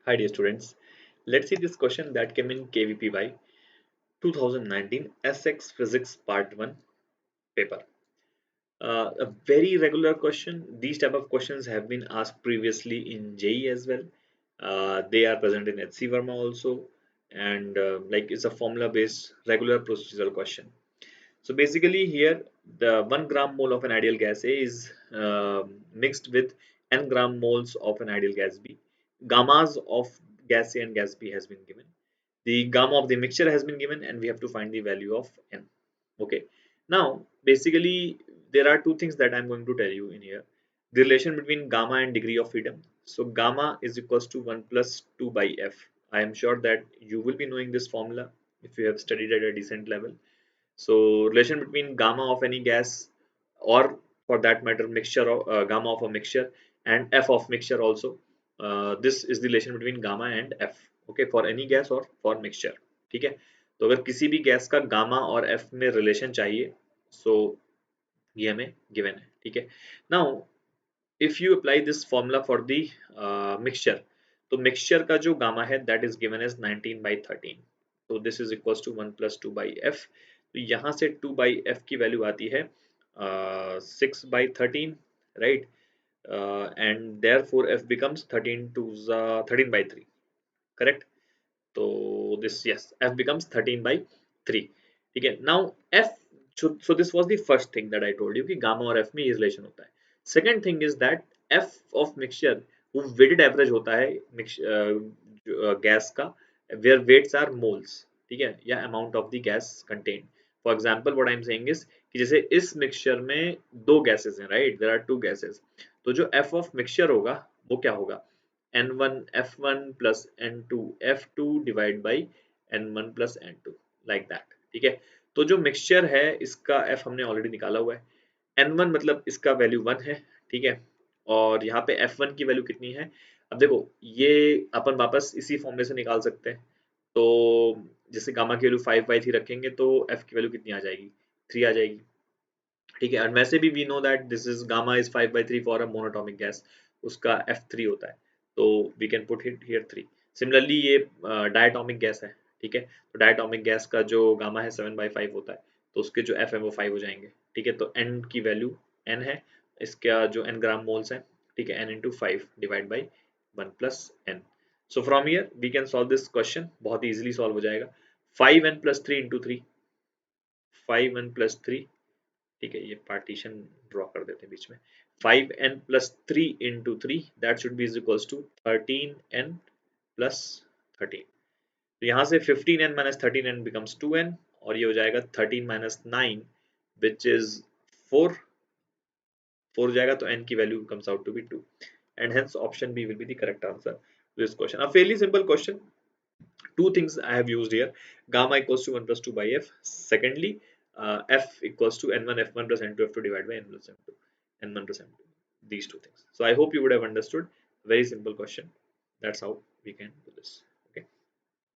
Hi dear students, let's see this question that came in KVPY 2019 SX Physics Part 1 paper. A very regular question. These type of questions have been asked previously in JEE as well. They are present in HC Verma also, and like it's a formula based regular procedural question. So basically here the 1 gram mole of an ideal gas A is mixed with n gram moles of an ideal gas B. Gammas of gas A and gas B has been given. The gamma of the mixture has been given and we have to find the value of n. Okay. Now basically there are two things that I'm going to tell you in here. The relation between gamma and degree of freedom. So gamma is equals to 1 plus 2 by f. I am sure that you will be knowing this formula if you have studied at a decent level. So relation between gamma of any gas or for that matter mixture of gamma of a mixture and f of mixture also. This is the relation between gamma and f. Okay, for any gas or for mixture. ठीक है, तो अगर किसी भी gas का gamma और F में relation चाहिए सो ये हमें गिवन है. ठीक है, now if you apply this formula for the mixture, तो मिक्सचर का जो गामा है दैट इज गिवन एज 19/13. तो this is equals to 1 plus 2/f. तो यहाँ से 2/f की वैल्यू आती है 6/13, right, and therefore f becomes 13/3, correct. तो दिस यस f becomes 13/3. ठीक है, now f, so this was the first thing that I told you कि गामा और f में ये रिलेशन होता है. Second thing is that f of mixture वो वेटेड एवरेज होता है गैस का, वेयर वेट्स आर मोल्स. ठीक है, या amount of the gas contained. For example what I am saying is कि जैसे इस मिक्सचर में दो गैसेस हैं, right, there are two gases. तो जो f ऑफ मिक्सचर होगा वो क्या होगा, n1 f1 plus n2 f2 divide by n1 plus n2, like that. ठीक है, तो जो मिक्सचर है इसका f हमने ऑलरेडी निकाला हुआ है. n1 मतलब इसका वैल्यू 1 है. ठीक है, और यहाँ पे f1 की वैल्यू कितनी है. अब देखो ये अपन वापस इसी फॉर्मूले से निकाल सकते हैं. तो जैसे गामा की वैल्यू 5/3 रखेंगे तो f की वैल्यू कितनी आ जाएगी, 3 आ जाएगी. ठीक है, और वैसे भी we know that this is gamma is 5/3 for a monatomic gas, उसका f3 होता है. तो we can put it here 3. Similarly ये डायटोमिक गैस है. ठीक है, तो डायटोमिक गैस का जो गामा है 7/5 होता है, तो उसके जो f है वो 5 हो जाएंगे. ठीक है, तो n की वैल्यू n है, इसका जो n ग्राम मोल्स है. ठीक है, n into 5 divide by 1 plus n. So from here we can solve this question, बहुत ही इजीली सॉल्व हो जाएगा. 5n plus 3 into 3, 5n plus 3. ठीक है, ये पार्टीशन ड्रॉ कर देते हैं बीच में. 5n plus 3 into 3 that should be is equals to 13n plus 13. तो यहाँ से 15n minus 13n becomes 2n, और ये हो जाएगा 13 माइनस 9 विच इज 4. 4 हो जाएगा तो n की value comes out to be 2, and hence option B will be the correct answer to this question. A fairly simple question. Two things I have used here: gamma equals to 1 plus 2 by f. Secondly, f equals to n1 f1 plus n2 f2 divided by n plus m2, n1 plus m2. These two things. So I hope you would have understood. Very simple question. That's how we can do this.